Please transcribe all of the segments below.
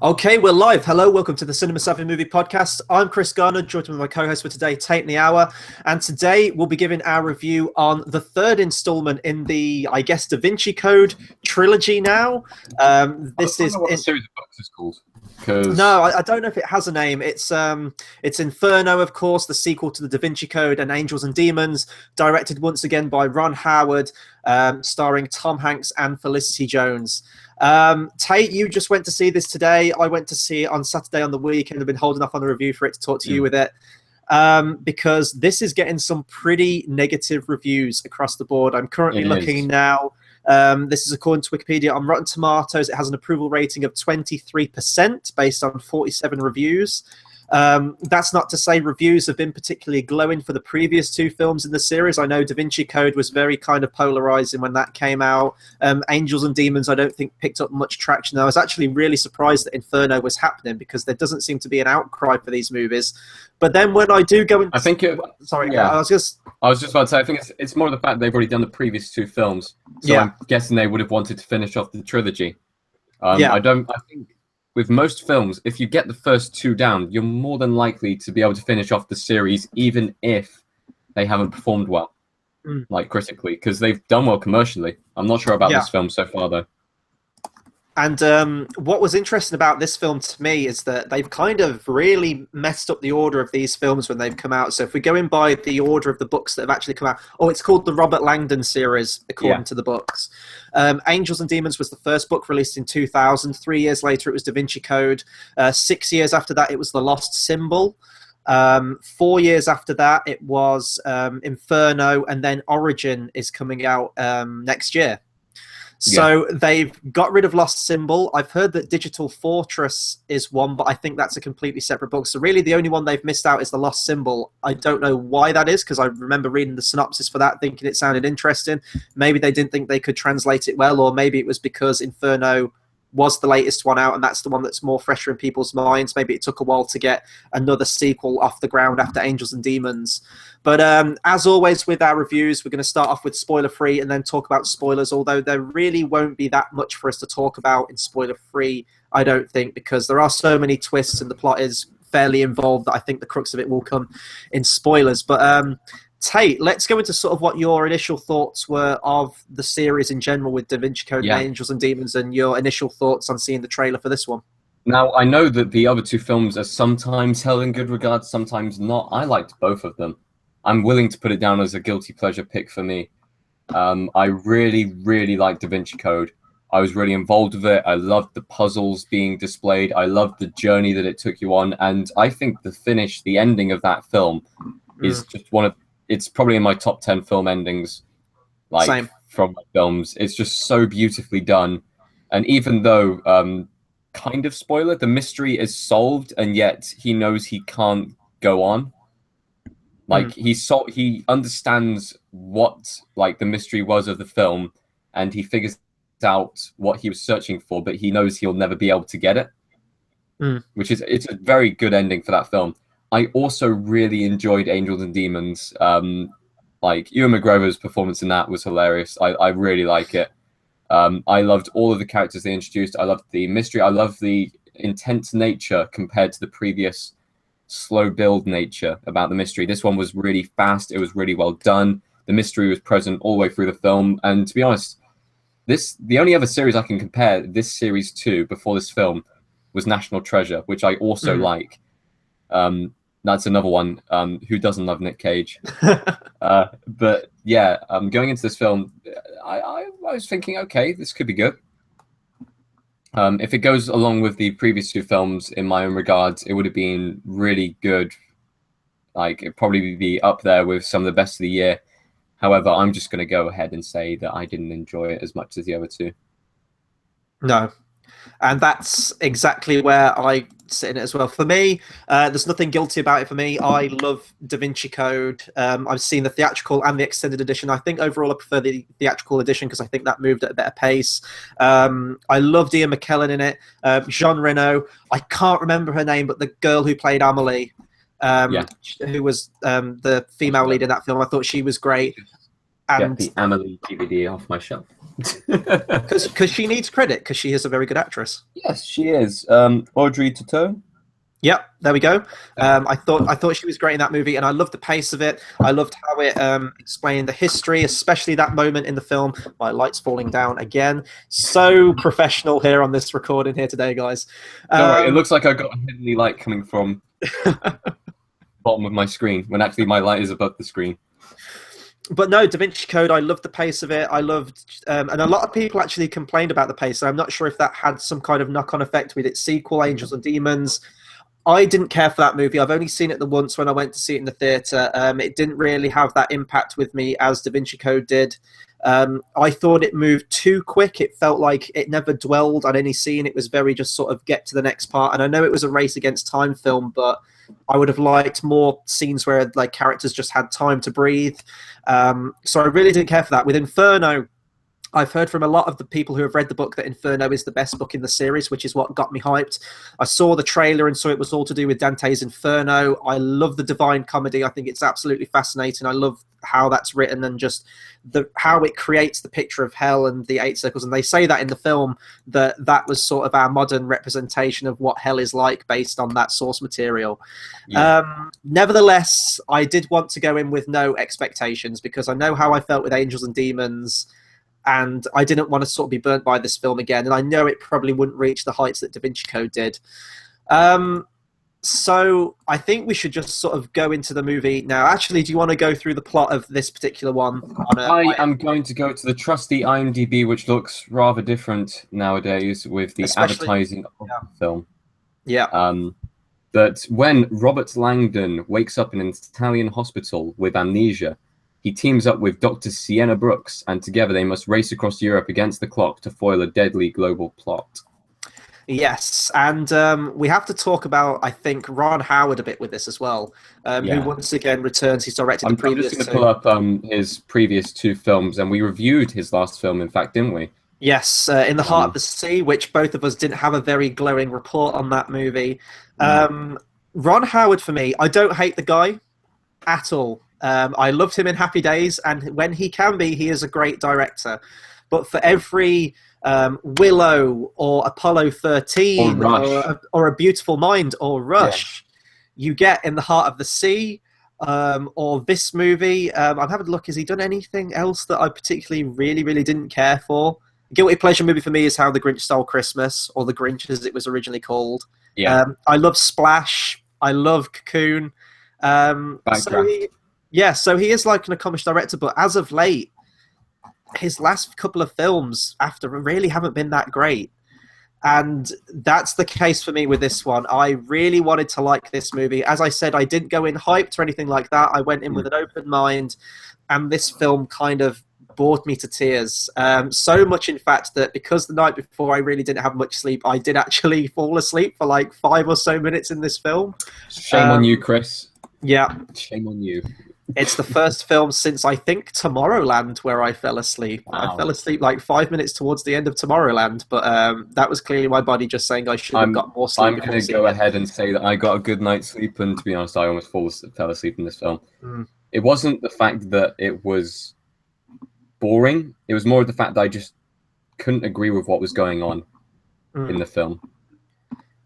Okay, we're live. Hello, welcome to the Cinema Savvy Movie Podcast. I'm Chris Garner, joined with my co-host for today, Tayte in the Hour. And today we'll be giving our review on the third installment in the, I guess, Da Vinci Code trilogy now. This is what the series of books is called. No, I don't know if it has a name. It's Inferno, of course, the sequel to the Da Vinci Code, and Angels and Demons, directed once again by Ron Howard, starring Tom Hanks and Felicity Jones. Tayte, you just went to see this today. I went to see it on Saturday on the weekend. I've been holding off on the review for it to talk to you with it, because this is getting some pretty negative reviews across the board. I'm currently looking now. This is according to Wikipedia. On Rotten Tomatoes, it has an approval rating of 23% based on 47 reviews. That's not to say reviews have been particularly glowing for the previous two films in the series. I know Da Vinci Code was very kind of polarizing when that came out. Angels and Demons, I don't think picked up much traction. I was actually really surprised that Inferno was happening because there doesn't seem to be an outcry for these movies. But then when I do go into... I was just about to say, I think it's more the fact they've already done the previous two films. So I'm guessing they would have wanted to finish off the trilogy. I think with most films, if you get the first two down, you're more than likely to be able to finish off the series, even if they haven't performed well, like critically, because they've done well commercially. I'm not sure about this film so far, though. And what was interesting about this film to me is that they've kind of really messed up the order of these films when they've come out. So if we go in by the order of the books that have actually come out, it's called the Robert Langdon series, according to the books. Angels and Demons was the first book released in 2000. 3 years later, it was Da Vinci Code. 6 years after that, it was The Lost Symbol. 4 years after that, it was Inferno. And then Origin is coming out next year. So they've got rid of Lost Symbol. I've heard that Digital Fortress is one, but I think that's a completely separate book. So really the only one they've missed out is the Lost Symbol. I don't know why that is, because I remember reading the synopsis for that, thinking it sounded interesting. Maybe they didn't think they could translate it well, or maybe it was because Inferno was the latest one out, and that's the one that's more fresher in people's minds. Maybe it took a while to get another sequel off the ground after Angels and Demons. But as always with our reviews, we're going to start off with spoiler-free and then talk about spoilers, although there really won't be that much for us to talk about in spoiler-free, I don't think, because there are so many twists and the plot is fairly involved that I think the crux of it will come in spoilers. But Tayte, let's go into sort of what your initial thoughts were of the series in general with Da Vinci Code and Angels and Demons, and your initial thoughts on seeing the trailer for this one. Now, I know that the other two films are sometimes held in good regard, sometimes not. I liked both of them. I'm willing to put it down as a guilty pleasure pick for me. I really, really liked Da Vinci Code. I was really involved with it. I loved the puzzles being displayed. I loved the journey that it took you on. And I think the ending of that film is just it's probably in my top 10 film endings, from my films. It's just so beautifully done. And even though, kind of spoiler, the mystery is solved, and yet he knows he can't go on. He understands what the mystery was of the film, and he figures out what he was searching for, but he knows he'll never be able to get it. It's a very good ending for that film. I also really enjoyed Angels and Demons. Ewan McGregor's performance in that was hilarious. I really like it. I loved all of the characters they introduced. I loved the mystery. I loved the intense nature compared to the previous slow build nature about the mystery. This one was really fast. It was really well done. The mystery was present all the way through the film. And to be honest, the only other series I can compare this series to before this film was National Treasure, which I also like. That's another one. Who doesn't love Nick Cage? But yeah, going into this film, I was thinking, okay, this could be good. If it goes along with the previous two films, in my own regards, it would have been really good. It'd probably be up there with some of the best of the year. However, I'm just going to go ahead and say that I didn't enjoy it as much as the other two. No. And that's exactly where I sit in it as well. For me, there's nothing guilty about it for me. I love Da Vinci Code. I've seen the theatrical and the extended edition. I think overall I prefer the theatrical edition because I think that moved at a better pace. I loved Ian McKellen in it. Jean Reno. I can't remember her name, but the girl who played Amelie, who was the female lead in that film, I thought she was great. Get the Amelie DVD off my shelf. Because she needs credit, because she is a very good actress. Yes, she is. Audrey Tautou. Yep, there we go. I thought she was great in that movie, and I loved the pace of it. I loved how it explained the history, especially that moment in the film. My light's falling down again. So professional here on this recording here today, guys. Don't worry, it looks like I got a heavenly light coming from the bottom of my screen, when actually my light is above the screen. But no, Da Vinci Code, I loved the pace of it. I loved, and a lot of people actually complained about the pace. So I'm not sure if that had some kind of knock-on effect with its sequel, Angels and Demons. I didn't care for that movie. I've only seen it the once when I went to see it in the theatre. It didn't really have that impact with me as Da Vinci Code did. I thought it moved too quick. It felt like it never dwelled on any scene. It was very just sort of get to the next part. And I know it was a race against time film, but I would have liked more scenes where like characters just had time to breathe. So I really didn't care for that. With Inferno, I've heard from a lot of the people who have read the book that Inferno is the best book in the series, which is what got me hyped. I saw the trailer and saw it was all to do with Dante's Inferno. I love the Divine Comedy. I think it's absolutely fascinating. I love how that's written and just how it creates the picture of hell and the 8 circles. And they say that in the film that was sort of our modern representation of what hell is like based on that source material. Yeah. Nevertheless, I did want to go in with no expectations because I know how I felt with Angels and Demons. And I didn't want to sort of be burnt by this film again. And I know it probably wouldn't reach the heights that Da Vinci Code did. So I think we should just sort of go into the movie now. Actually, do you want to go through the plot of this particular one? I am going to go to the trusty IMDb, which looks rather different nowadays with the advertising of the film. Yeah. But when Robert Langdon wakes up in an Italian hospital with amnesia, he teams up with Dr. Sienna Brooks, and together they must race across Europe against the clock to foil a deadly global plot. Yes, and we have to talk about, I think, Ron Howard a bit with this as well, who once again returns. He's directed the previous I'm just going to pull up his previous 2 films, and we reviewed his last film, in fact, didn't we? Yes, In the Heart of the Sea, which both of us didn't have a very glowing report on that movie. Ron Howard, for me, I don't hate the guy at all. I loved him in Happy Days, and when he can be, he is a great director. But for every Willow or Apollo 13 or A Beautiful Mind or Rush, you get In the Heart of the Sea or this movie. I'm having a look. Has he done anything else that I particularly really didn't care for? Guilty pleasure movie for me is How the Grinch Stole Christmas, or The Grinch as it was originally called. Yeah. I love Splash. I love Cocoon. So he is like an accomplished director, but as of late, his last couple of films after really haven't been that great. And that's the case for me with this one. I really wanted to like this movie. As I said, I didn't go in hyped or anything like that. I went in with an open mind, and this film kind of bored me to tears. So much, in fact, that because the night before I really didn't have much sleep, I did actually fall asleep for like 5 or so minutes in this film. Shame on you, Chris. Yeah. Shame on you. It's the first film since, I think, Tomorrowland where I fell asleep. Wow. I fell asleep like 5 minutes towards the end of Tomorrowland, but that was clearly my body just saying I should have got more sleep. I'm going to go ahead and say that I got a good night's sleep, and to be honest, I almost fell asleep in this film. It wasn't the fact that it was boring. It was more of the fact that I just couldn't agree with what was going on in the film.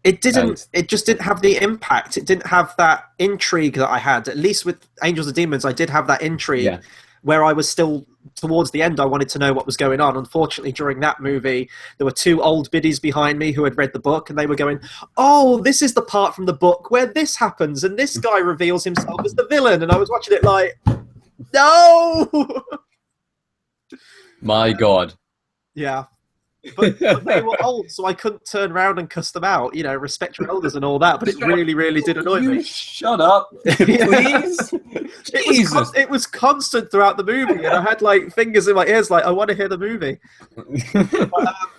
It didn't. It just didn't have the impact. It didn't have that intrigue that I had. At least with Angels and Demons, I did have that intrigue where I was still towards the end. I wanted to know what was going on. Unfortunately, during that movie, there were 2 old biddies behind me who had read the book, and they were going, "Oh, this is the part from the book where this happens, and this guy reveals himself as the villain." And I was watching it like, "No!" My God. Yeah. But they were old, so I couldn't turn around and cuss them out. You know, respect your elders and all that. But it really did annoy me. Shut up, please. It was constant throughout the movie, and I had like fingers in my ears, like I want to hear the movie.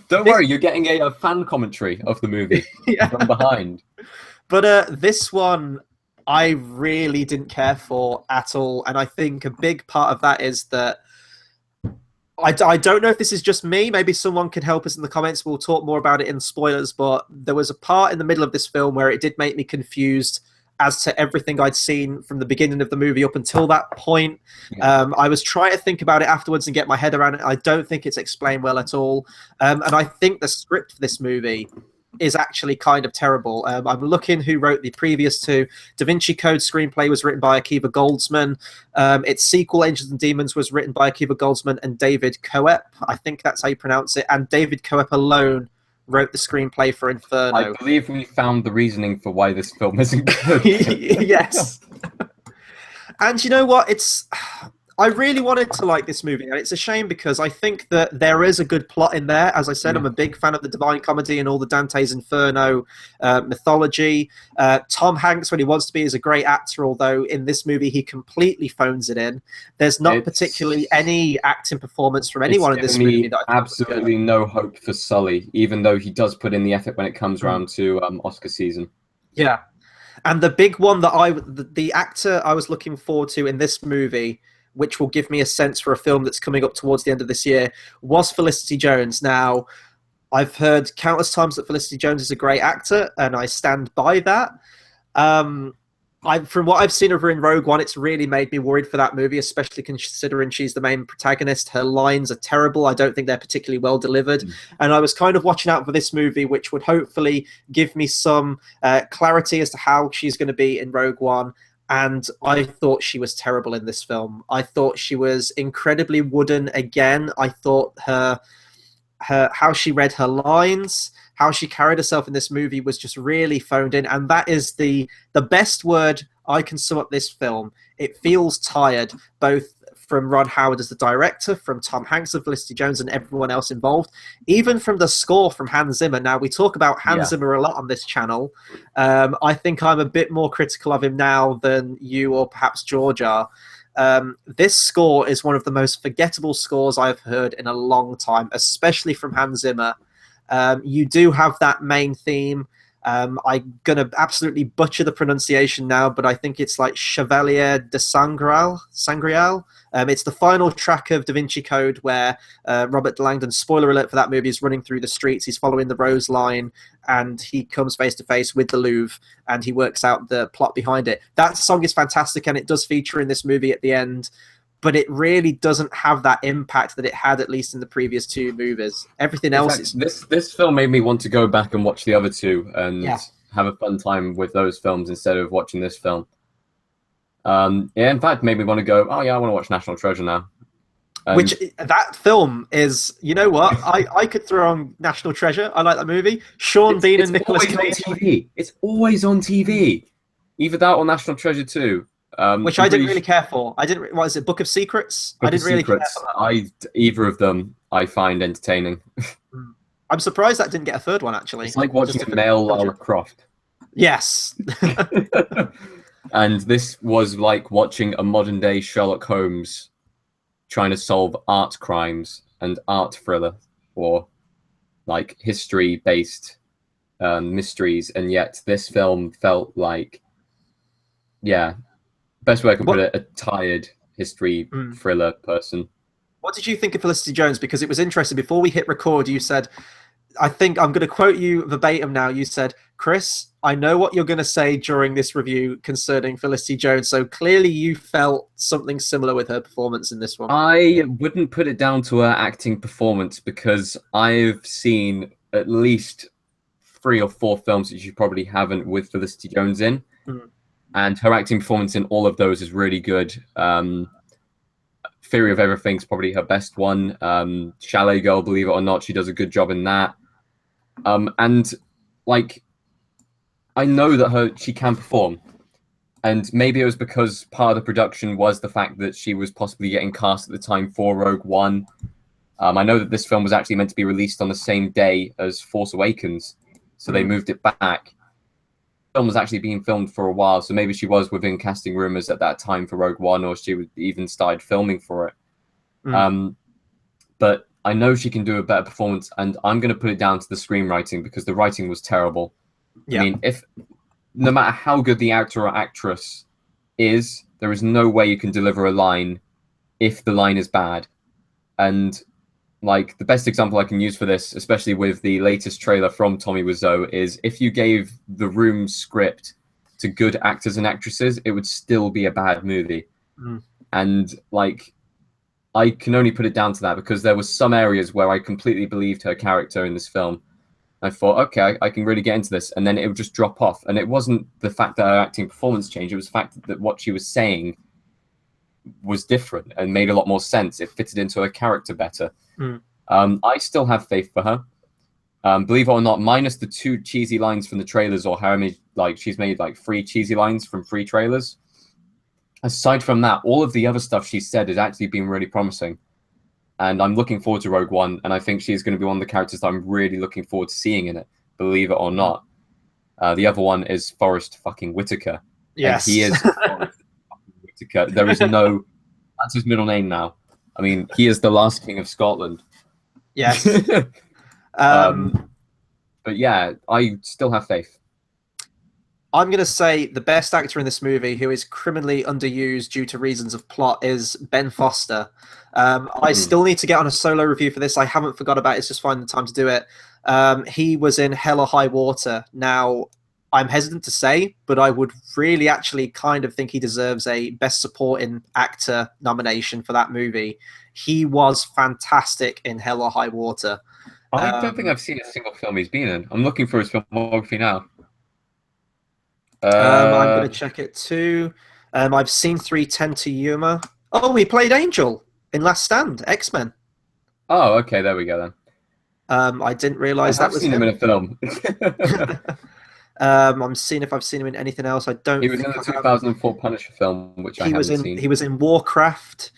Don't worry, you're getting a fan commentary of the movie from behind. But this one, I really didn't care for at all, and I think a big part of that is that. I don't know if this is just me. Maybe someone can help us in the comments. We'll talk more about it in spoilers. But there was a part in the middle of this film where it did make me confused as to everything I'd seen from the beginning of the movie up until that point. I was trying to think about it afterwards and get my head around it. I don't think it's explained well at all. And I think the script for this movie is actually kind of terrible. I'm looking who wrote the previous two. Da Vinci Code screenplay was written by Akiva Goldsman. Its sequel, Angels and Demons, was written by Akiva Goldsman and David Coep. I think that's how you pronounce it. And David Coep alone wrote the screenplay for Inferno. I believe we found the reasoning for why this film isn't good. Yes. And you know what? I really wanted to like this movie, and it's a shame because I think that there is a good plot in there. As I said, I'm a big fan of the Divine Comedy and all the Dante's Inferno mythology. Tom Hanks, when he wants to be, is a great actor, although in this movie he completely phones it in. There's not particularly any acting performance from anyone in this movie. That absolutely no hope for Sully, even though he does put in the effort when it comes around to Oscar season. Yeah. And the big one that the actor I was looking forward to in this movie, which will give me a sense for a film that's coming up towards the end of this year, was Felicity Jones. Now, I've heard countless times that Felicity Jones is a great actor, and I stand by that. From what I've seen of her in Rogue One, it's really made me worried for that movie, especially considering she's the main protagonist. Her lines are terrible. I don't think they're particularly well delivered. And I was kind of watching out for this movie, which would hopefully give me some clarity as to how she's going to be in Rogue One. And I thought she was terrible in this film. I thought she was incredibly wooden again. I thought her how she read her lines, how she carried herself in this movie was just really phoned in. And that is the best word I can sum up this film. It feels tired, both from Ron Howard as the director, from Tom Hanks and Felicity Jones and everyone else involved, even from the score from Hans Zimmer. Now, we talk about Hans Zimmer a lot on this channel. I think I'm a bit more critical of him now than you or perhaps George are. This score is one of the most forgettable scores I've heard in a long time, especially from Hans Zimmer. You do have that main theme. I'm going to absolutely butcher the pronunciation now, but I think it's like Chevalier de Sangreal. It's the final track of Da Vinci Code where Robert Langdon, spoiler alert for that movie, is running through the streets. He's following the Rose line, and he comes face to face with the Louvre, and he works out the plot behind it. That song is fantastic, and it does feature in this movie at the end, but it really doesn't have that impact that it had, at least in the previous two movies. Everything else is... This film made me want to go back and watch the other two and have a fun time with those films instead of watching this film. In fact, made me want to go, oh yeah, I want to watch National Treasure now. Which, that film is, you know what? I could throw on National Treasure. I like that movie. Sean Bean and Nicolas Cage. It's always on TV. Either that or National Treasure 2. Which I didn't really care for. What is it, Book of Secrets? I didn't really care for that. Either of them I find entertaining. I'm surprised that didn't get a third one, actually. It's like watching a male Lara Croft. Yes. And this was like watching a modern-day Sherlock Holmes trying to solve art crimes and art thriller, or like history-based mysteries, and yet this film felt like, best way I can put it, a tired history thriller person. What did you think of Felicity Jones? Because it was interesting. Before we hit record, you said, I think I'm going to quote you verbatim now. You said, Chris, I know what you're going to say during this review concerning Felicity Jones. So clearly you felt something similar with her performance in this one. I wouldn't put it down to her acting performance, because I've seen at least 3 or 4 films that you probably haven't with Felicity Jones in. And her acting performance in all of those is really good. Theory of Everything's probably her best one. Chalet Girl, believe it or not, she does a good job in that. And like, I know that she can perform, and maybe it was because part of the production was the fact that she was possibly getting cast at the time for Rogue One. I know that this film was actually meant to be released on the same day as Force Awakens, so they moved it back. The film was actually being filmed for a while, so maybe she was within casting rumors at that time for Rogue One, or she would even started filming for it. But I know she can do a better performance, and I'm going to put it down to the screenwriting, because the writing was terrible. I mean, no matter how good the actor or actress is, there is no way you can deliver a line if the line is bad. And like, the best example I can use for this, especially with the latest trailer from Tommy Wiseau, is if you gave The Room script to good actors and actresses, it would still be a bad movie. And like, I can only put it down to that because there was some areas where I completely believed her character in this film. I thought, okay, I can really get into this, and then it would just drop off. And it wasn't the fact that her acting performance changed; it was the fact that what she was saying was different and made a lot more sense. It fitted into her character better. I still have faith for her. Believe it or not, minus the 2 cheesy lines from the trailers, or how many, like, she's made like 3 cheesy lines from 3 trailers. Aside from that, all of the other stuff she said has actually been really promising. And I'm looking forward to Rogue One, and I think she's going to be one of the characters that I'm really looking forward to seeing in it, believe it or not. The other one is Forrest fucking Whitaker. Yes. And he is Forrest Whitaker. There is no... That's his middle name now. I mean, he is the last king of Scotland. Yes. But yeah, I still have faith. I'm going to say the best actor in this movie, who is criminally underused due to reasons of plot, is Ben Foster. I still need to get on a solo review for this. I haven't forgot about it. It's just finding the time to do it. He was in Hell or High Water. Now, I'm hesitant to say, but I would really actually kind of think he deserves a Best Supporting Actor nomination for that movie. He was fantastic in Hell or High Water. I don't think I've seen a single film he's been in. I'm looking for his filmography now. I'm going to check it too. I've seen 3:10 to Yuma. Oh, he played Angel in Last Stand, X-Men. Oh, okay, there we go then. I didn't realize that was seen him in a film. I'm seeing if I've seen him in anything else. I don't. He was in the 2004 Punisher film, which I haven't seen. He was in Warcraft,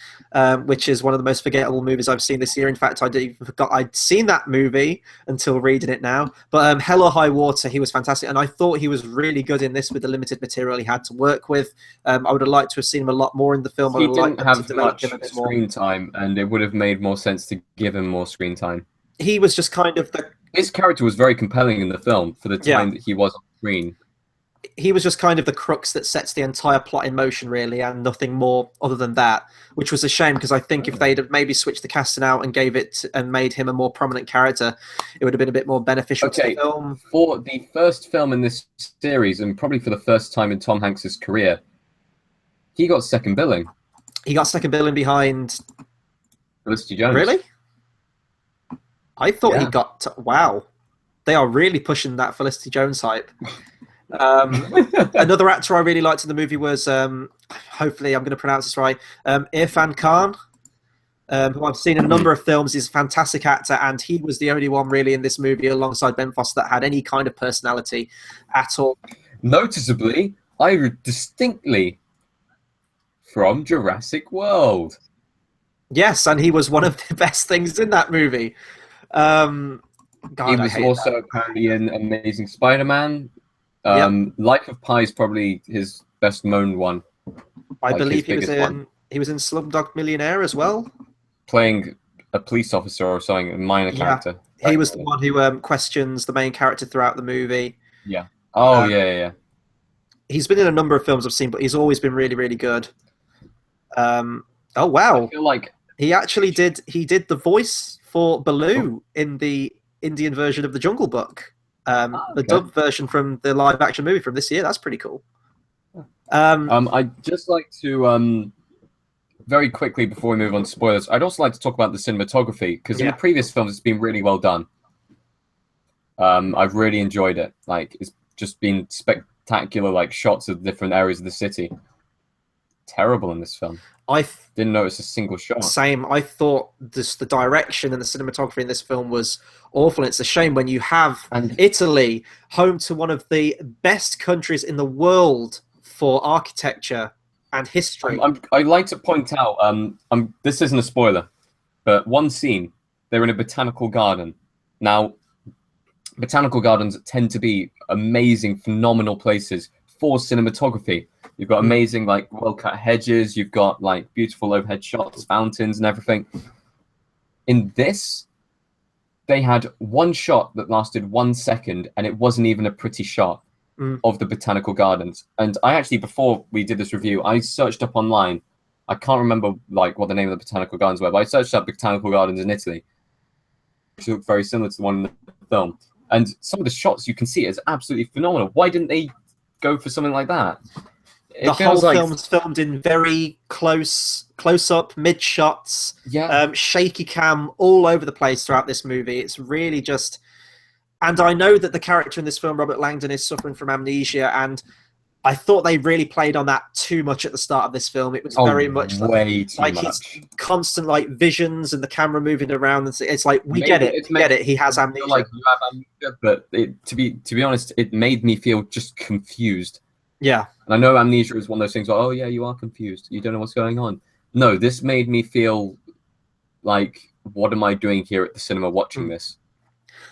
which is one of the most forgettable movies I've seen this year. In fact, I didn't even forgot I'd seen that movie until reading it now. But Hell or High Water, he was fantastic, and I thought he was really good in this with the limited material he had to work with. I would have liked to have seen him a lot more in the film. He didn't have much screen time, and it would have made more sense to give him more screen time. He was just kind of his character was very compelling in the film for the time that he was on screen. He was just kind of the crux that sets the entire plot in motion, really, and nothing more other than that, which was a shame because I think if they'd have maybe switched the casting out and made him a more prominent character, it would have been a bit more beneficial to the film. For the first film in this series, and probably for the first time in Tom Hanks's career, he got second billing. He got second billing behind Felicity Jones. Really? I thought he got... Wow. They are really pushing that Felicity Jones hype. Another actor I really liked in the movie was, hopefully I'm going to pronounce this right, Irfan Khan, who I've seen in a number of films. He's a fantastic actor, and he was the only one really in this movie alongside Ben Foster that had any kind of personality at all. Noticeably, I distinctly from Jurassic World. Yes, and he was one of the best things in that movie. God, he was also apparently in Amazing Spider-Man. Life of Pi is probably his best known one. I believe he was in Slumdog Millionaire as well, playing a police officer or something, a minor character. He was the one who questions the main character throughout the movie. Yeah. Oh, yeah. He's been in a number of films I've seen, but he's always been really, really good. Oh wow! I feel like he actually did the voice for Baloo in the Indian version of The Jungle Book. The dub version from the live action movie from this year. That's pretty cool. I'd just like to very quickly before we move on to spoilers, I'd also like to talk about the cinematography because in the previous films it's been really well done. I've really enjoyed it. Like it's just been spectacular, like shots of different areas of the city. Terrible in this film. I didn't notice a single shot. Same. I thought the direction and the cinematography in this film was awful. It's a shame when you have Italy, home to one of the best countries in the world for architecture and history. I'd like to point out, this isn't a spoiler, but one scene, they're in a botanical garden. Now, botanical gardens tend to be amazing, phenomenal places for cinematography. You've got amazing, like, well-cut hedges. You've got, like, beautiful overhead shots, fountains, and everything. In this, they had one shot that lasted 1 second, and it wasn't even a pretty shot of the botanical gardens. And I actually, before we did this review, I searched up online. I can't remember, like, what the name of the botanical gardens were, but I searched up botanical gardens in Italy, which look very similar to the one in the film. And some of the shots you can see is absolutely phenomenal. Why didn't they go for something like that? The whole film's filmed in very close-up, mid shots, shaky cam all over the place throughout this movie. It's really just... And I know that the character in this film, Robert Langdon, is suffering from amnesia, and I thought they really played on that too much at the start of this film. It was very much way too like much. His constant like visions and the camera moving around. And it's like we get it. He has amnesia. Like you have amnesia, but to be honest, it made me feel just confused. Yeah, and I know amnesia is one of those things. Like, oh yeah, you are confused. You don't know what's going on. No, this made me feel like, what am I doing here at the cinema watching this?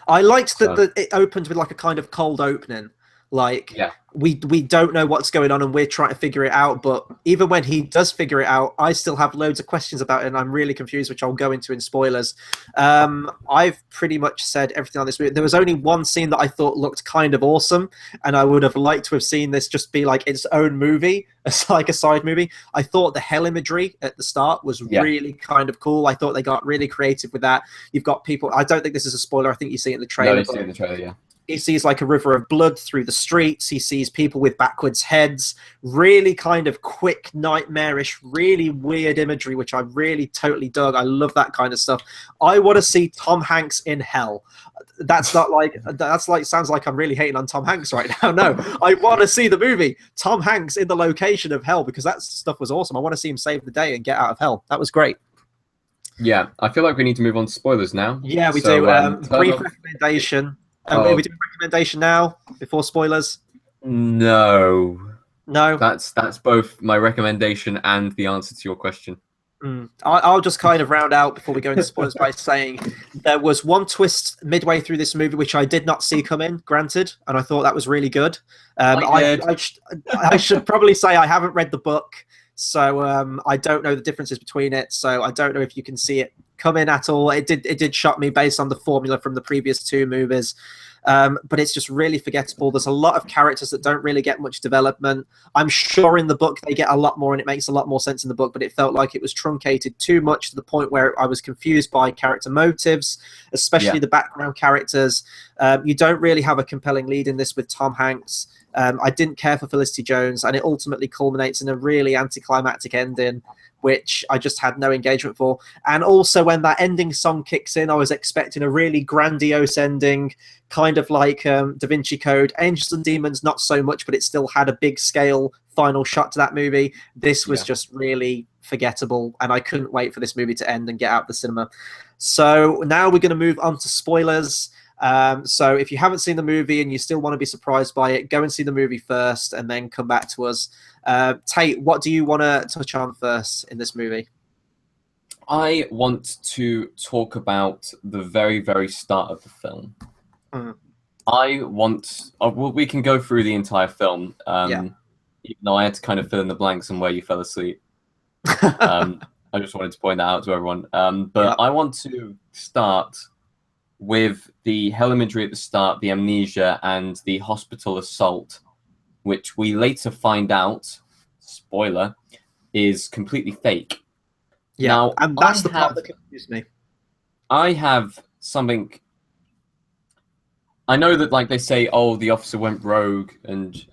I liked that it opened with like a kind of cold opening. Like, we don't know what's going on and we're trying to figure it out. But even when he does figure it out, I still have loads of questions about it and I'm really confused, which I'll go into in spoilers. I've pretty much said everything on this movie. There was only one scene that I thought looked kind of awesome, and I would have liked to have seen this just be like its own movie, as like a side movie. I thought the hell imagery at the start was really kind of cool. I thought they got really creative with that. You've got people... I don't think this is a spoiler. I think you see it in the trailer. No, you see it in the trailer, yeah. He sees like a river of blood through the streets. He sees people with backwards heads. Really kind of quick, nightmarish, really weird imagery, which I really totally dug. I love that kind of stuff. I want to see Tom Hanks in hell. That's sounds like I'm really hating on Tom Hanks right now. No, I want to see the movie Tom Hanks in the location of hell, because that stuff was awesome. I want to see him save the day and get out of hell. That was great. Yeah, I feel like we need to move on to spoilers now. Yeah, we do. Brief recommendation. Are we doing a recommendation now before spoilers? No. That's both my recommendation and the answer to your question. I'll just kind of round out before we go into spoilers by saying there was one twist midway through this movie which I did not see come in, granted, and I thought that was really good. I should probably say I haven't read the book, so I don't know the differences between it, so I don't know if you can see it come in at all. It did shock me based on the formula from the previous two movies. But it's just really forgettable. There's a lot of characters that don't really get much development. I'm sure in the book they get a lot more and it makes a lot more sense in the book, but it felt like it was truncated too much to the point where I was confused by character motives, especially the background characters. You don't really have a compelling lead in this with Tom Hanks. I didn't care for Felicity Jones, and it ultimately culminates in a really anticlimactic ending, which I just had no engagement for. And also when that ending song kicks in, I was expecting a really grandiose ending, kind of like Da Vinci Code. Angels and Demons, not so much, but it still had a big scale final shot to that movie. This was just really forgettable, and I couldn't wait for this movie to end and get out of the cinema. So now we're going to move on to spoilers. So if you haven't seen the movie and you still want to be surprised by it, go and see the movie first and then come back to us. Tate, what do you want to touch on first in this movie? I want to talk about the very, very start of the film. We can go through the entire film, even though I had to kind of fill in the blanks on where you fell asleep. I just wanted to point that out to everyone. But I want to start with the hell imagery at the start, the amnesia, and the hospital assault, which we later find out, spoiler, is completely fake. Yeah, now, and that's the part that confused me. I have something... I know that, like, they say, oh, the officer went rogue, and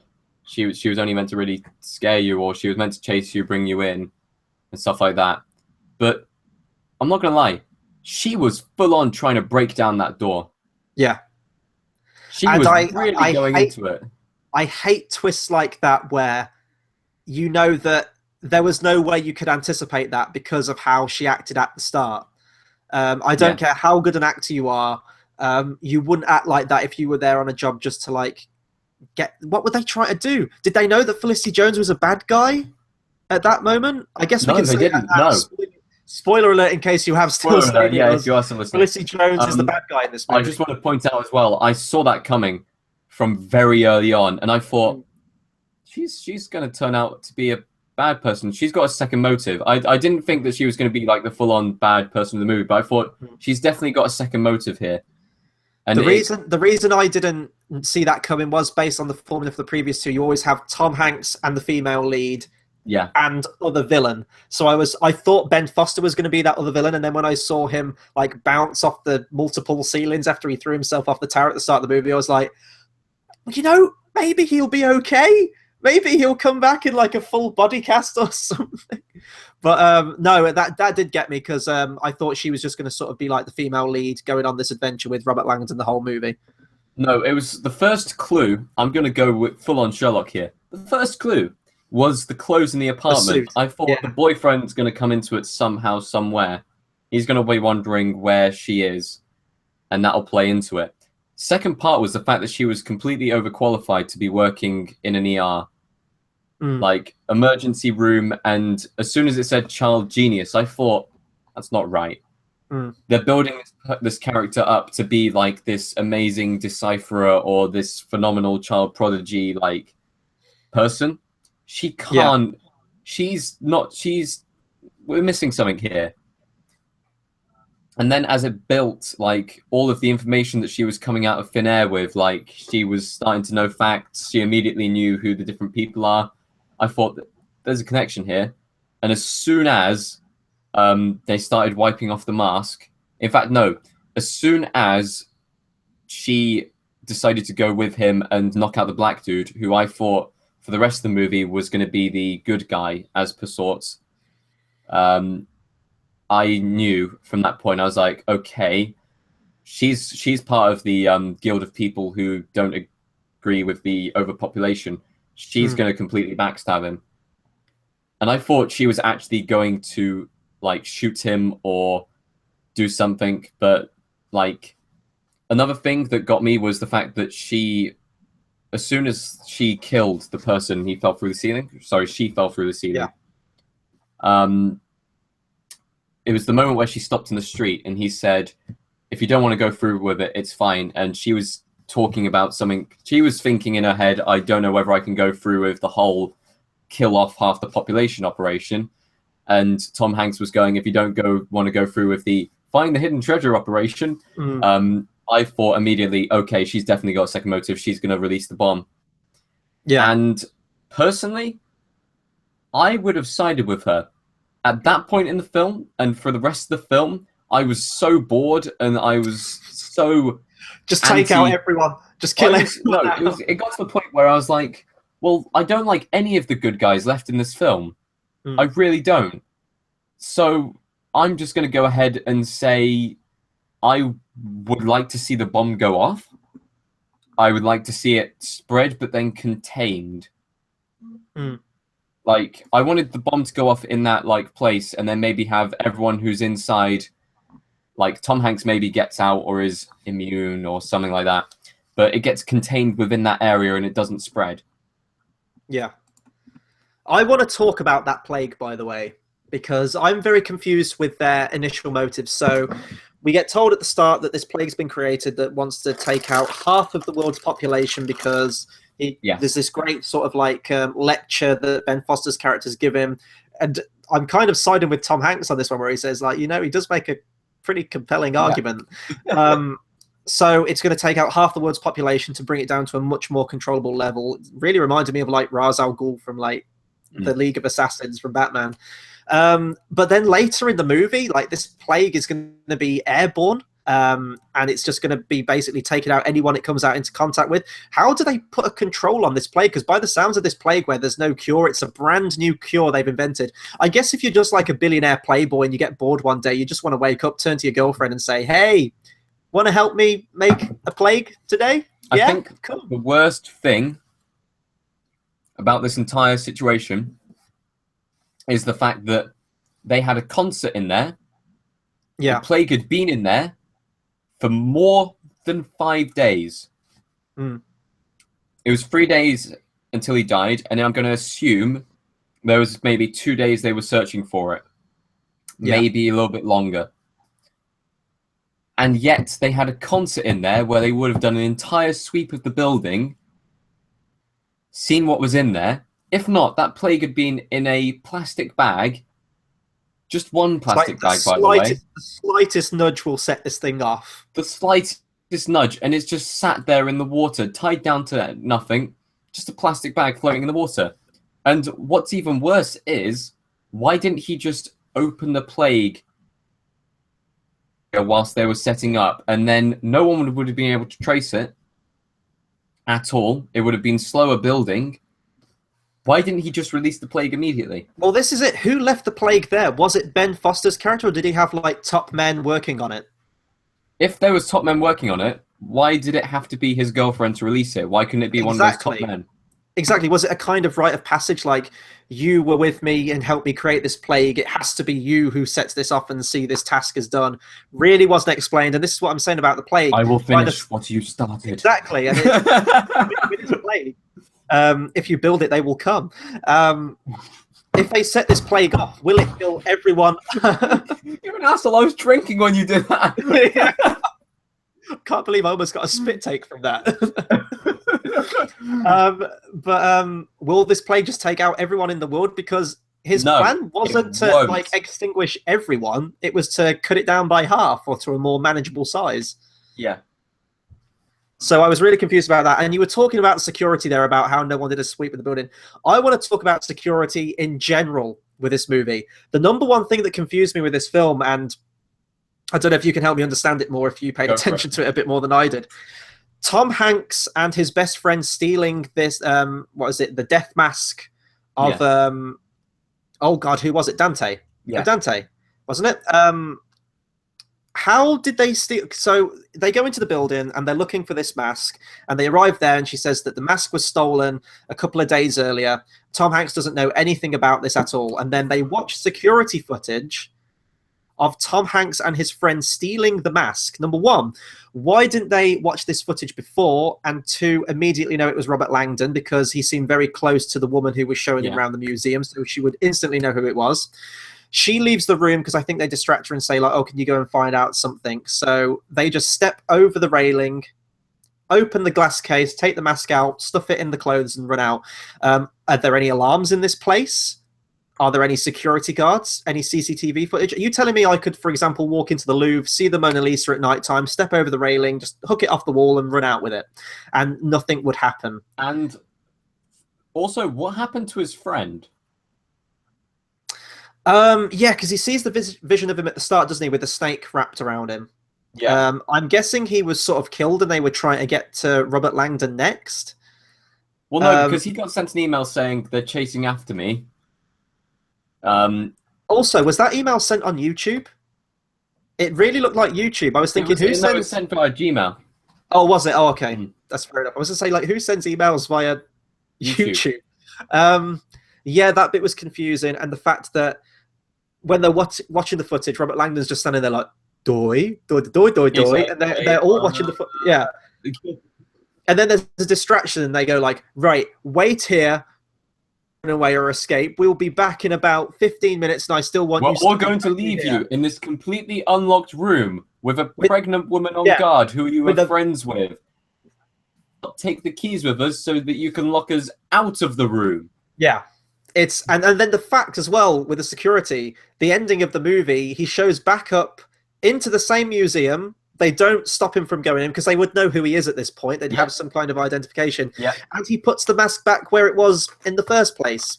she was only meant to really scare you, or she was meant to chase you, bring you in, and stuff like that. But I'm not going to lie. She was full on trying to break down that door. Yeah. She was really going into it. I hate twists like that where you know that there was no way you could anticipate that because of how she acted at the start. I don't care how good an actor you are. You wouldn't act like that if you were there on a job just to like get... What would they try to do? Did they know that Felicity Jones was a bad guy at that moment? I guess we can say didn't. No. Spoiler alert in case you have still seen it. Yeah, if you are still listening. Felicity Jones is the bad guy in this movie. I just want to point out as well, I saw that coming from very early on, and I thought, she's going to turn out to be a bad person. She's got a second motive. I didn't think that she was going to be like the full-on bad person in the movie, but I thought she's definitely got a second motive here. And the reason I didn't see that coming was based on the formula for the previous two. You always have Tom Hanks and the female lead, and other villain. So I thought Ben Foster was going to be that other villain, and then when I saw him like bounce off the multiple ceilings after he threw himself off the tower at the start of the movie, I was like, you know, maybe he'll be okay. Maybe he'll come back in like a full body cast or something. But no, that did get me because I thought she was just going to sort of be like the female lead going on this adventure with Robert Langdon the whole movie. No, it was the first clue. I'm going to go with full on Sherlock here. The first clue was the clothes in the apartment. I thought the boyfriend's going to come into it somehow, somewhere. He's going to be wondering where she is, and that'll play into it. Second part was the fact that she was completely overqualified to be working in an ER. Like, emergency room, and as soon as it said child genius, I thought, that's not right. They're building this character up to be like this amazing decipherer or this phenomenal child prodigy like person. She can't. We're missing something here. And then as it built, like, all of the information that she was coming out of thin air with, like, she was starting to know facts. She immediately knew who the different people are. I thought that there's a connection here. And as soon as they started wiping off the mask, in fact, no, as soon as she decided to go with him and knock out the black dude, who I thought for the rest of the movie was going to be the good guy, as per sorts, I knew from that point, I was like, okay, she's part of the guild of people who don't agree with the overpopulation. She's going to completely backstab him. And I thought she was actually going to, like, shoot him or do something. But, like, another thing that got me was the fact that as soon as she killed the person, he fell through the ceiling. Sorry, she fell through the ceiling. Yeah. It was the moment where she stopped in the street and he said, if you don't want to go through with it, it's fine. And she was talking about something. She was thinking in her head, I don't know whether I can go through with the whole kill off half the population operation. And Tom Hanks was going, if you don't want to go through with the find the hidden treasure operation, I thought immediately, okay, she's definitely got a second motive. She's going to release the bomb. Yeah. And personally, I would have sided with her. At that point in the film, and for the rest of the film, I was so bored, and I was so just take out everyone, just kill everyone. No, it got to the point where I was like, well, I don't like any of the good guys left in this film. I really don't. So I'm just going to go ahead and say I would like to see the bomb go off. I would like to see it spread, but then contained. Like, I wanted the bomb to go off in that, like, place, and then maybe have everyone who's inside, like, Tom Hanks maybe gets out or is immune or something like that. But it gets contained within that area and it doesn't spread. Yeah. I want to talk about that plague, by the way, because I'm very confused with their initial motives. So we get told at the start that this plague's been created that wants to take out half of the world's population because there's this great sort of like lecture that Ben Foster's characters give him. And I'm kind of siding with Tom Hanks on this one where he says, like, he does make a pretty compelling argument. So it's going to take out half the world's population to bring it down to a much more controllable level. It really reminded me of like Ra's al Ghul from like the League of Assassins from Batman. But then later in the movie, like, this plague is going to be airborne. And it's just going to be basically taking out anyone it comes out into contact with. How do they put a control on this plague? Because by the sounds of this plague, where there's no cure, it's a brand new cure they've invented. I guess if you're just like a billionaire playboy and you get bored one day, you just want to wake up, turn to your girlfriend and say, hey, want to help me make a plague today? I think the worst thing about this entire situation is the fact that they had a concert in there. The plague had been in there for more than 5 days. It was 3 days until he died, and I'm going to assume there was maybe 2 days they were searching for it. Maybe a little bit longer. And yet they had a concert in there where they would have done an entire sweep of the building, seen what was in there. If not, that plague had been in a plastic bag. Just one plastic bag, by the way. The slightest nudge will set this thing off. The slightest nudge, and it's just sat there in the water, tied down to nothing. Just a plastic bag floating in the water. And what's even worse is, why didn't he just open the plague whilst they were setting up, and then no one would have been able to trace it, at all. It would have been slower building. Why didn't he just release the plague immediately? Well, this is it. Who left the plague there? Was it Ben Foster's character, or did he have like top men working on it? If there was top men working on it, why did it have to be his girlfriend to release it? Why couldn't it be one of those top men? Exactly. Was it a kind of rite of passage, like you were with me and helped me create this plague? It has to be you who sets this off and see this task is done. Really wasn't explained, and this is what I'm saying about the plague. I will finish what you started. Exactly. And with this plague, if you build it, they will come. If they set this plague off, will it kill everyone? You're an asshole. I was drinking when you did that. Yeah. Can't believe I almost got a spit take from that. Will this plague just take out everyone in the world? Because his plan wasn't to like extinguish everyone. It was to cut it down by half or to a more manageable size. Yeah. So I was really confused about that. And you were talking about security there, about how no one did a sweep of the building. I want to talk about security in general with this movie. The number one thing that confused me with this film, and I don't know if you can help me understand it more if you paid attention to it a bit more than I did. Tom Hanks and his best friend stealing this, what is it, the death mask of, oh God, who was it? Dante. Yeah. Dante, wasn't it? How did they steal? So they go into the building and they're looking for this mask, and they arrive there and she says that the mask was stolen a couple of days earlier. Tom Hanks doesn't know anything about this at all. And then they watch security footage of Tom Hanks and his friend stealing the mask. Number one, why didn't they watch this footage before? And two, immediately know it was Robert Langdon, because he seemed very close to the woman who was showing them around the museum, so she would instantly know who it was. She leaves the room because I think they distract her and say, like, oh, can you go and find out something? So they just step over the railing, open the glass case, take the mask out, stuff it in the clothes, and run out. Are there any alarms in this place? Are there any security guards? Any CCTV footage? Are you telling me I could, for example, walk into the Louvre, see the Mona Lisa at night time, step over the railing, just hook it off the wall and run out with it, and nothing would happen? And also, what happened to his friend? Yeah, because he sees the vision of him at the start, doesn't he, with the snake wrapped around him. Yeah. I'm guessing he was sort of killed and they were trying to get to Robert Langdon next. Well, no, because he got sent an email saying they're chasing after me. Also, was that email sent on YouTube? It really looked like YouTube. I was thinking, it was sent via Gmail. Oh, was it? Oh, okay. That's fair enough. I was going to say, like, who sends emails via YouTube? Yeah, that bit was confusing. And the fact that when they're watching the footage, Robert Langdon's just standing there like, doy, doy, doy, doy, doy. Like, and they're all watching the footage. Yeah. And then there's a distraction and they go like, right, wait here, run away or escape. We'll be back in about 15 minutes and I still want you. We're going to leave you in this completely unlocked room with a pregnant woman on guard who you were friends with. Take the keys with us so that you can lock us out of the room. Yeah. And then the fact as well with the security, the ending of the movie, he shows back up into the same museum. They don't stop him from going in because they would know who he is at this point. They'd have some kind of identification. Yeah. And he puts the mask back where it was in the first place.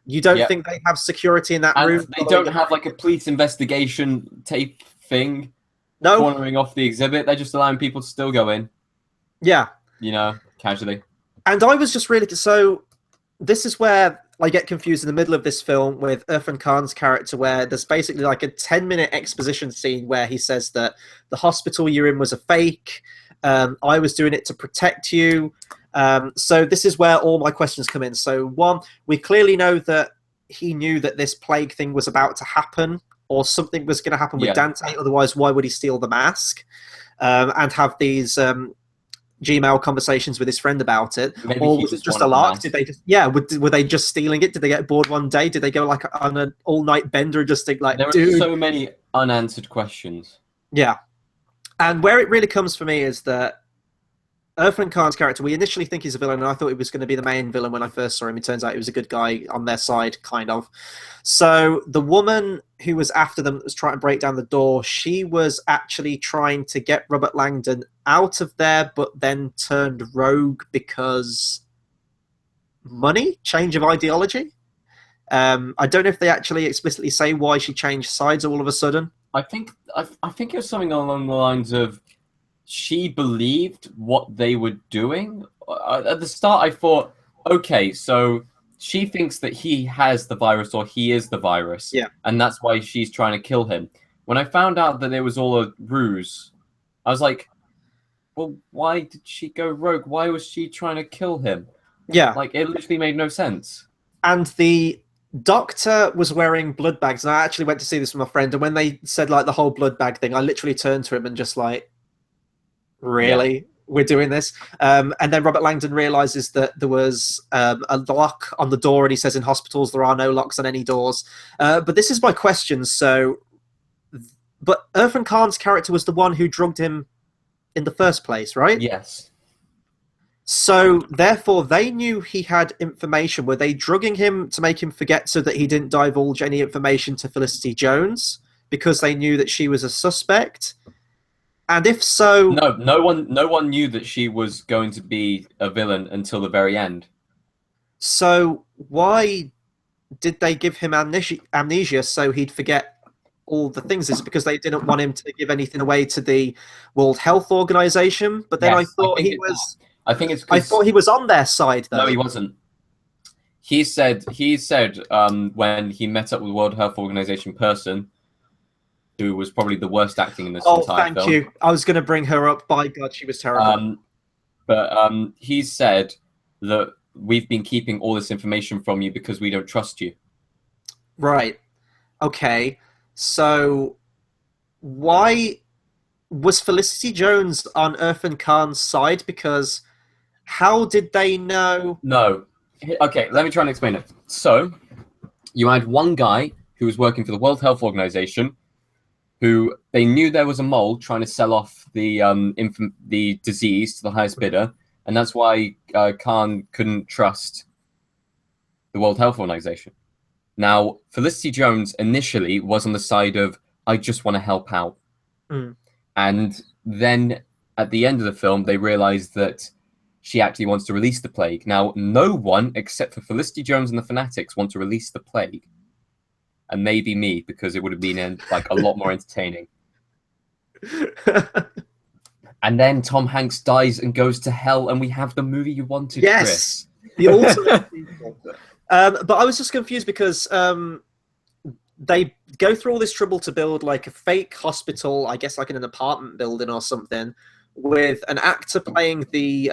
You don't think they have security in that room? They don't have like a police investigation tape thing cornering off the exhibit. They're just allowing people to still go in. Yeah. You know, casually. And I was just really... So this is where I get confused in the middle of this film with Irfan Khan's character, where there's basically like a 10-minute exposition scene where he says that the hospital you're in was a fake. I was doing it to protect you. So this is where all my questions come in. So one, we clearly know that he knew that this plague thing was about to happen, or something was going to happen with Dante. Otherwise, why would he steal the mask and have these Gmail conversations with his friend about it? Maybe or was it just a lark? Did they just were they just stealing it? Did they get bored one day? Did they go like on an all-night bender and just think like, there are so many unanswered questions. Yeah. And where it really comes for me is that Irfan Khan's character, we initially think he's a villain, and I thought he was going to be the main villain when I first saw him. It turns out he was a good guy on their side, kind of. So the woman who was after them, that was trying to break down the door, she was actually trying to get Robert Langdon out of there, but then turned rogue because money, change of ideology. I don't know if they actually explicitly say why she changed sides all of a sudden. I think it was something along the lines of she believed what they were doing. At the start, I thought, okay, so she thinks that he has the virus or he is the virus, and that's why she's trying to kill him. When I found out that it was all a ruse, I was like, well, why did she go rogue? Why was she trying to kill him? Yeah. Like, it literally made no sense. And the doctor was wearing blood bags, and I actually went to see this with my friend, and when they said, like, the whole blood bag thing, I literally turned to him and just like, really? Yeah. We're doing this? And then Robert Langdon realizes that there was a lock on the door, and he says in hospitals there are no locks on any doors. But this is my question. So, but Irfan Khan's character was the one who drugged him in the first place, right? Yes. So, therefore, they knew he had information. Were they drugging him to make him forget so that he didn't divulge any information to Felicity Jones because they knew that she was a suspect? And if so... No one knew that she was going to be a villain until the very end. So why did they give him amnesia so he'd forget all the things? Is it because they didn't want him to give anything away to the World Health Organization? But then yes, I thought he was... I think it's... I thought he was on their side, though. No, he wasn't. He said when he met up with the World Health Organization person, who was probably the worst acting in this entire film. Oh, thank you. I was going to bring her up. By God, she was terrible. But he said that we've been keeping all this information from you because we don't trust you. Right. Okay. So why was Felicity Jones on Irfan Khan's side? Because how did they know? No. Okay, let me try and explain it. So you had one guy who was working for the World Health Organization, who they knew there was a mole trying to sell off the disease to the highest bidder, and that's why Khan couldn't trust the World Health Organization. Now, Felicity Jones initially was on the side of, I just want to help out. Mm. And then at the end of the film, they realized that she actually wants to release the plague. Now, no one except for Felicity Jones and the Fanatics want to release the plague. And maybe me, because it would have been like a lot more entertaining. And then Tom Hanks dies and goes to hell, and we have the movie you wanted, yes, Chris. The ultimate sequel. But I was just confused because they go through all this trouble to build like a fake hospital, I guess like in an apartment building or something, with an actor playing the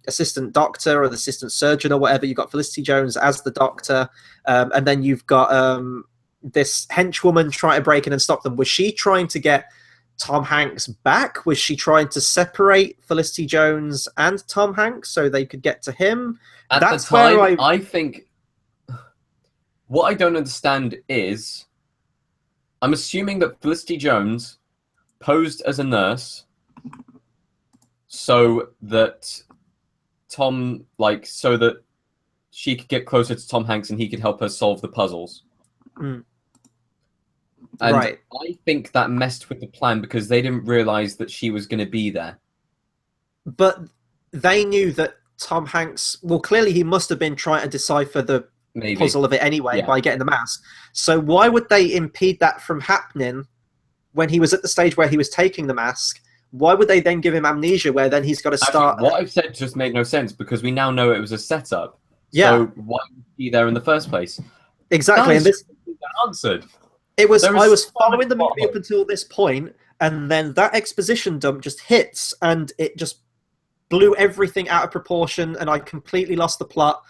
assistant doctor or the assistant surgeon or whatever. You've got Felicity Jones as the doctor, and then you've got this henchwoman trying to break in and stop them. Was she trying to get Tom Hanks back? Was she trying to separate Felicity Jones and Tom Hanks so they could get to him? That's the time, where I think what I don't understand is I'm assuming that Felicity Jones posed as a nurse so that so that she could get closer to Tom Hanks and he could help her solve the puzzles. Mm. And right. I think that messed with the plan because they didn't realize that she was going to be there. But they knew that Tom Hanks, well, clearly he must have been trying to decipher the puzzle of it anyway by getting the mask. So why would they impede that from happening when he was at the stage where he was taking the mask? Why would they then give him amnesia where then he's got to start... Actually, what I've said just made no sense because we now know it was a setup. Yeah. So why was he there in the first place? Exactly. And this answered. I was following the movie up until this point, and then that exposition dump just hits, and it just blew everything out of proportion, and I completely lost the plot.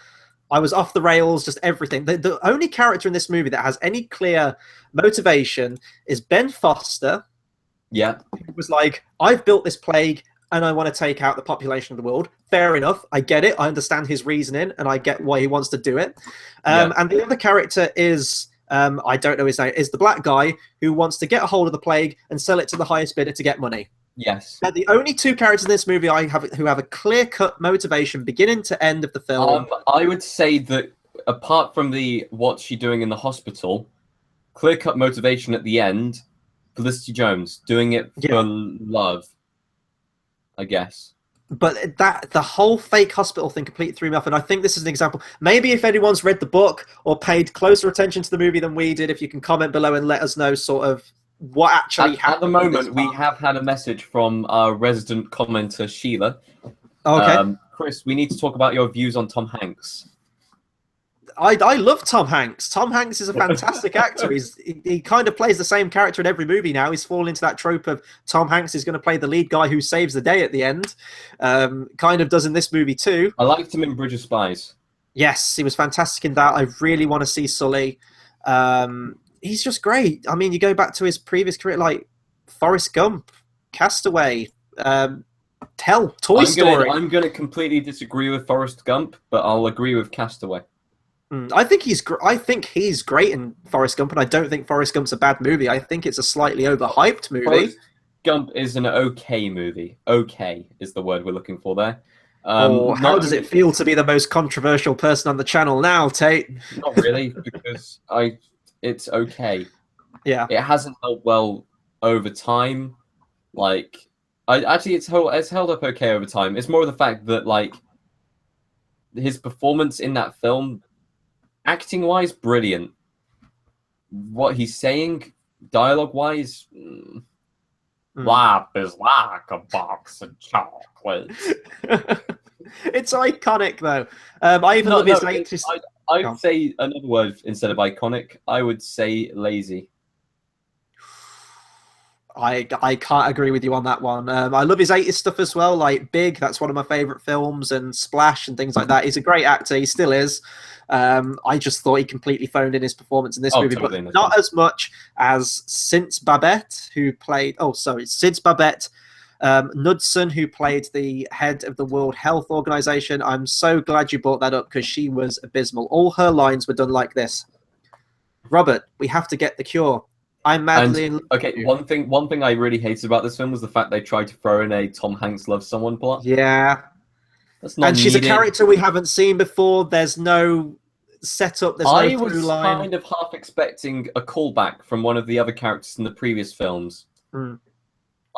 I was off the rails, just everything. The only character in this movie that has any clear motivation is Ben Foster. Yeah. It was like, I've built this plague, and I want to take out the population of the world. Fair enough. I get it. I understand his reasoning, and I get why he wants to do it. And the other character is... I don't know his name, is the black guy who wants to get a hold of the plague and sell it to the highest bidder to get money. Yes. They're the only two characters in this movie who have a clear-cut motivation beginning to end of the film. I would say that apart from what's she doing in the hospital, clear-cut motivation at the end, Felicity Jones doing it for love, I guess. But the whole fake hospital thing completely threw me off, and I think this is an example. Maybe if anyone's read the book or paid closer attention to the movie than we did, if you can comment below and let us know sort of what actually happened. At the moment, we have had a message from our resident commenter, Sheila. Okay. Chris, we need to talk about your views on Tom Hanks. I love Tom Hanks. Tom Hanks is a fantastic actor. He kind of plays the same character in every movie now. He's fallen into that trope of Tom Hanks is going to play the lead guy who saves the day at the end. Kind of does in this movie too. I liked him in Bridge of Spies. Yes, he was fantastic in that. I really want to see Sully. He's just great. I mean, you go back to his previous career, like Forrest Gump, Castaway, Toy Story. I'm going to completely disagree with Forrest Gump, but I'll agree with Castaway. I think he's great in Forrest Gump, and I don't think Forrest Gump's a bad movie. I think it's a slightly overhyped movie. Forrest Gump is an okay movie. Okay is the word we're looking for there. How does it feel to be the most controversial person on the channel now, Tayte? Not really, because it's okay. Yeah, it hasn't held well over time. Like, it's held up okay over time. It's more of the fact that like his performance in that film, acting wise, brilliant. What he's saying, dialogue wise, life is like a box of chocolates. It's iconic though. I even love his latest. I'd say another word instead of iconic. I would say lazy. I can't agree with you on that one. I love his 80s stuff as well, like Big. That's one of my favourite films, and Splash and things like that. He's a great actor. He still is. I just thought he completely phoned in his performance in this movie, totally, but not as much as Sid's Babette, who played. Sid's Babette. Knudsen, who played the head of the World Health Organization. I'm so glad you brought that up because she was abysmal. All her lines were done like this: Robert, we have to get the cure. I'm madly in love with you. One thing I really hated about this film was the fact they tried to throw in a Tom Hanks loves someone plot. Yeah. That's not and she's needed. A character we haven't seen before. There's no setup. There's no through line. I was kind of half expecting a callback from one of the other characters in the previous films.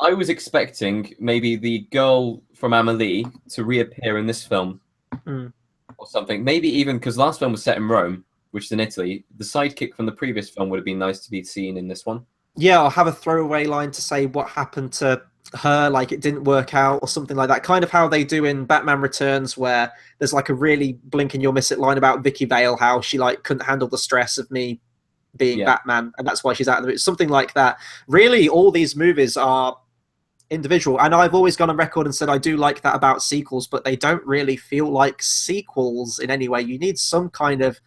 I was expecting maybe the girl from Amelie to reappear in this film or something. Maybe even because last film was set in Rome, which is in Italy. The sidekick from the previous film would have been nice to be seen in this one. Yeah, I'll have a throwaway line to say what happened to her, like it didn't work out or something like that. Kind of how they do in Batman Returns, where there's like a really blink and you'll miss it line about Vicky Vale, how she like couldn't handle the stress of me being Batman, and that's why she's out of it. Something like that. Really, all these movies are individual, and I've always gone on record and said I do like that about sequels, but they don't really feel like sequels in any way. You need some kind of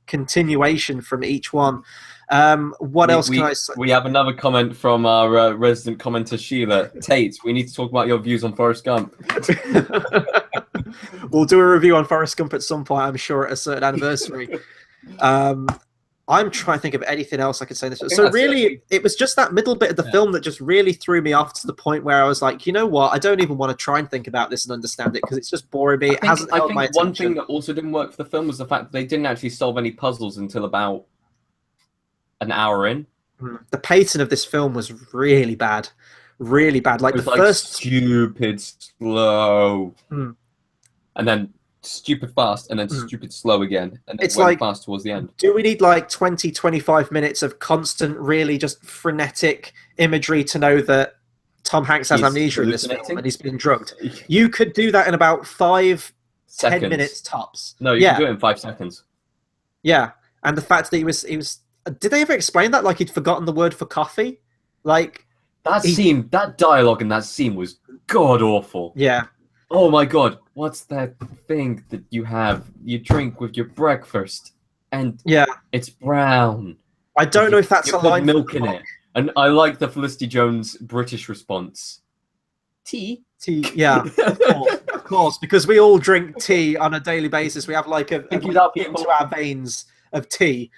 continuation from each one. What else can I say? We have another comment from our resident commenter Sheila. Tayte, we need to talk about your views on Forrest Gump. We'll do a review on Forrest Gump at some point, I'm sure, at a certain anniversary. I'm trying to think of anything else I could say in this. So really, it was just that middle bit of the film that just really threw me off to the point where I was like, you know what? I don't even want to try and think about this and understand it because it's just boring me. It hasn't held my attention. One thing that also didn't work for the film was the fact that they didn't actually solve any puzzles until about an hour in. The pacing of this film was really bad. Really bad. Like, it was the first... stupid slow. And then stupid fast, and then stupid slow again, and then went fast towards the end. Do we need like 20-25 minutes of constant, really just frenetic imagery to know that Tom Hanks has amnesia in this film and he's been drugged? You could do that in about 5-10 minutes tops. No, you can do it in 5 seconds. Yeah, and the fact that he was did they ever explain that? Like he'd forgotten the word for coffee? Like that dialogue in that scene was god awful. Yeah. Oh my god, what's that thing that you drink with your breakfast? And it's brown. I don't know if that's a line. Milk in it. And I like the Felicity Jones British response. Tea? Tea, yeah. Of course, because we all drink tea on a daily basis. We have like into our veins of tea.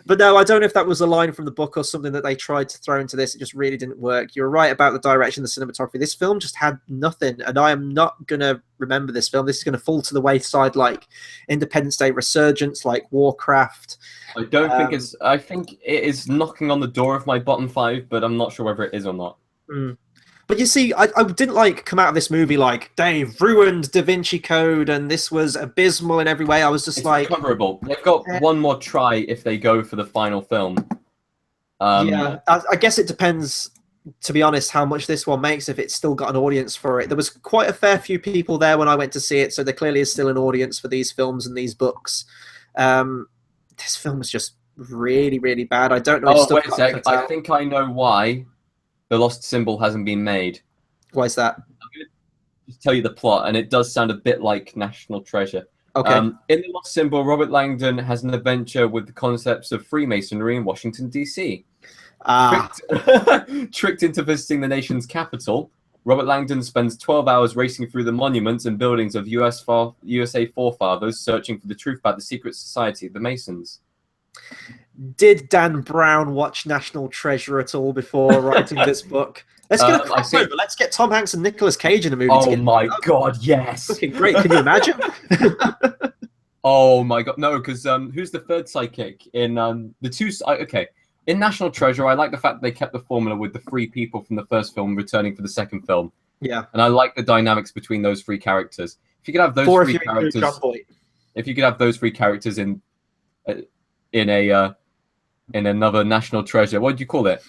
But no, I don't know if that was a line from the book or something that they tried to throw into this. It just really didn't work. You're right about the direction, the cinematography. This film just had nothing, and I am not going to remember this film. This is going to fall to the wayside like Independence Day Resurgence, like Warcraft. I don't think it's... I think it is knocking on the door of my bottom 5, but I'm not sure whether it is or not. But you see, I didn't like come out of this movie like, they've ruined Da Vinci Code and this was abysmal in every way. I was just it's recoverable. They've got one more try if they go for the final film. Yeah, I guess it depends, to be honest, how much this one makes, if it's still got an audience for it. There was quite a fair few people there when I went to see it, so there clearly is still an audience for these films and these books. This film is just really, really bad. I don't know if Oh, stuff wait a got sec. cut I out. think I know why The Lost Symbol hasn't been made. Why is that? Just tell you the plot, and it does sound a bit like National Treasure. Okay. In The Lost Symbol, Robert Langdon has an adventure with the concepts of Freemasonry in Washington, D.C. Tricked into visiting the nation's capital, Robert Langdon spends 12 hours racing through the monuments and buildings of USA forefathers, searching for the truth about the secret society of the Masons. Did Dan Brown watch National Treasure at all before writing this book? Let's get a crossover. Let's get Tom Hanks and Nicolas Cage in a movie. Oh my god, yes! Fucking great. Can you imagine? Oh my god, no, because who's the third sidekick in the two? Okay, in National Treasure, I like the fact that they kept the formula with the three people from the first film returning for the second film. Yeah, and I like the dynamics between those three characters. If you could have those three characters, if you could have those three characters in another National Treasure, what do you call it?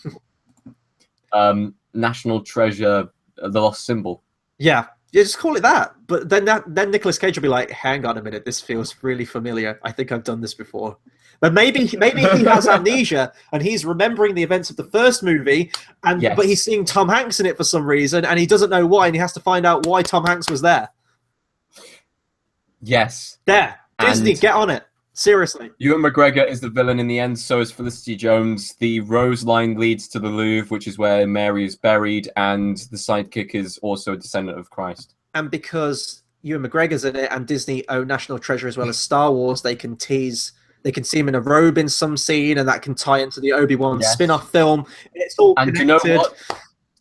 National Treasure, The Lost Symbol. Yeah, you just call it that. But then Nicolas Cage will be like, "Hang on a minute, this feels really familiar. I think I've done this before." But maybe he has amnesia and he's remembering the events of the first movie, but he's seeing Tom Hanks in it for some reason, and he doesn't know why, and he has to find out why Tom Hanks was there. Yes. There, Disney, get on it. Seriously. Ewan McGregor is the villain in the end, so is Felicity Jones. The Rose line leads to the Louvre, which is where Mary is buried, and the sidekick is also a descendant of Christ. And because Ewan McGregor's in it and Disney own National Treasure as well as Star Wars, they can see him in a robe in some scene, and that can tie into the Obi-Wan spin-off film. It's all connected. And do you know what?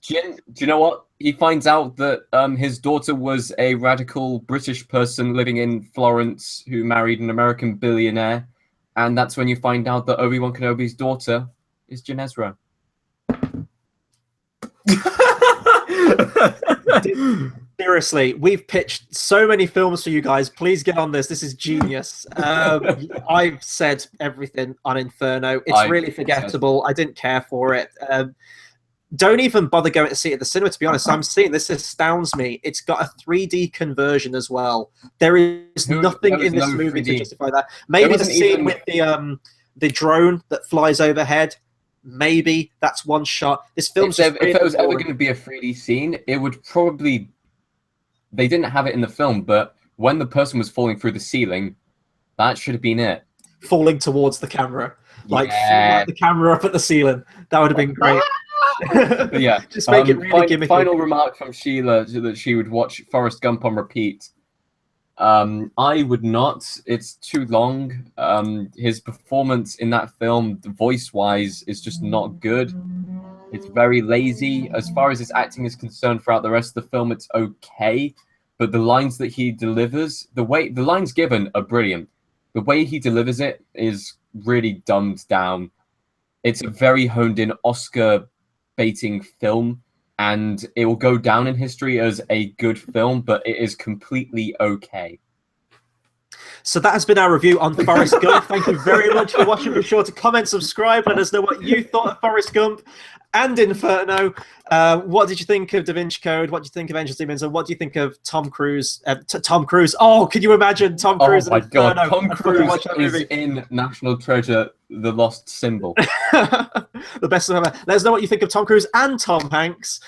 Do you know what? He finds out that his daughter was a radical British person living in Florence who married an American billionaire, and that's when you find out that Obi-Wan Kenobi's daughter is Jyn Ezra. Seriously, we've pitched so many films for you guys. Please get on this. This is genius. I've said everything on Inferno. It's really forgettable. I didn't care for it. Don't even bother going to see it at the cinema, to be honest. I'm seeing this astounds me. It's got a 3D conversion as well. There is nothing in this movie to justify that. Maybe the scene with the drone that flies overhead. Maybe that's one shot. This film's if it was ever going to be a 3D scene, it would probably. They didn't have it in the film, but when the person was falling through the ceiling, that should have been it. Falling towards the camera, like the camera up at the ceiling. That would have been great. But yeah, just make it really gimmicky. Final remark from Sheila that she would watch Forrest Gump on repeat. I would not. It's too long. His performance in that film, voice-wise, is just not good. It's very lazy. As far as his acting is concerned throughout the rest of the film, it's okay. But the lines that he delivers, the lines given are brilliant. The way he delivers it is really dumbed down. It's a very honed-in Oscar-baiting film, and it will go down in history as a good film, but it is completely okay. So that has been our review on Forrest Gump. Thank you very much for watching. Be sure to comment, subscribe, let us know what you thought of Forrest Gump and Inferno. What did you think of Da Vinci Code? What do you think of Angels, Demons? And what do you think of Tom Cruise? Tom Cruise. Oh, can you imagine Tom Cruise? Oh my God, Tom Cruise is in National Treasure, The Lost Symbol. The best of ever. Let us know what you think of Tom Cruise and Tom Hanks.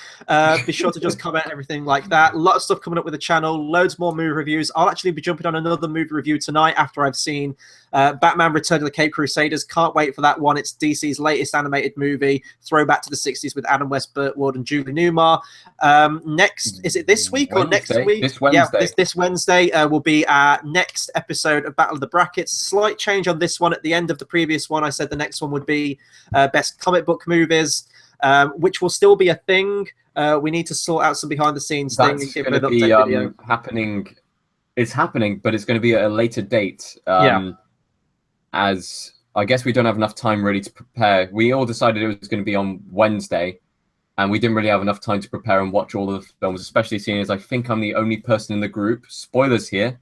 Be sure to just comment everything like that. A lot of stuff coming up with the channel. Loads more movie reviews. I'll actually be jumping on another movie review tonight after I've seen Batman Return of the Cape Crusaders. Can't wait for that one. It's DC's latest animated movie. Throwback to the 60s with Adam West Birtwood and Julie Newmar. Next, is it this week or next week? This Wednesday. Yeah, this Wednesday will be our next episode of Battle of the Brackets. Slight change on this one. At the end of the previous one, I said the next one would be best comic book movies, which will still be a thing. We need to sort out some behind the scenes things. That's going to be happening. It's happening, but it's going to be at a later date. As I guess we don't have enough time really to prepare. We all decided it was going to be on Wednesday, and we didn't really have enough time to prepare and watch all of the films, especially seeing as I think I'm the only person in the group, spoilers here,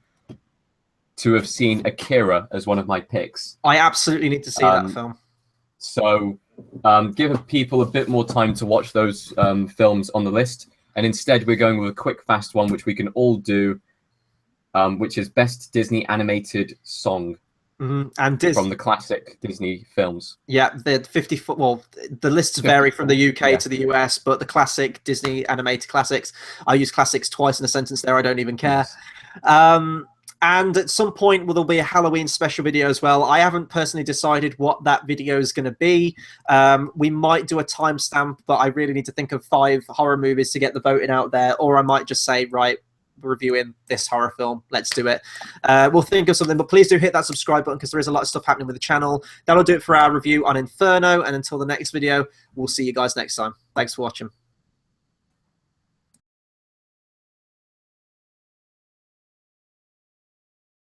to have seen Akira as one of my picks. I absolutely need to see that film. So give people a bit more time to watch those films on the list. And instead, we're going with a quick, fast one, which we can all do, which is Best Disney Animated Song. And from the classic Disney films. Yeah, the 50. Well, the lists vary from the UK to the US, but the classic Disney animated classics. I use classics twice in a sentence there. I don't even care. Yes. And at some point, there'll be a Halloween special video as well. I haven't personally decided what that video is going to be. We might do a timestamp, but I really need to think of 5 horror movies to get the voting out there. Or I might just say, right, reviewing this horror film. Let's do it. We'll think of something, but please do hit that subscribe button because there is a lot of stuff happening with the channel. That'll do it for our review on Inferno. And until the next video, we'll see you guys next time. Thanks for watching.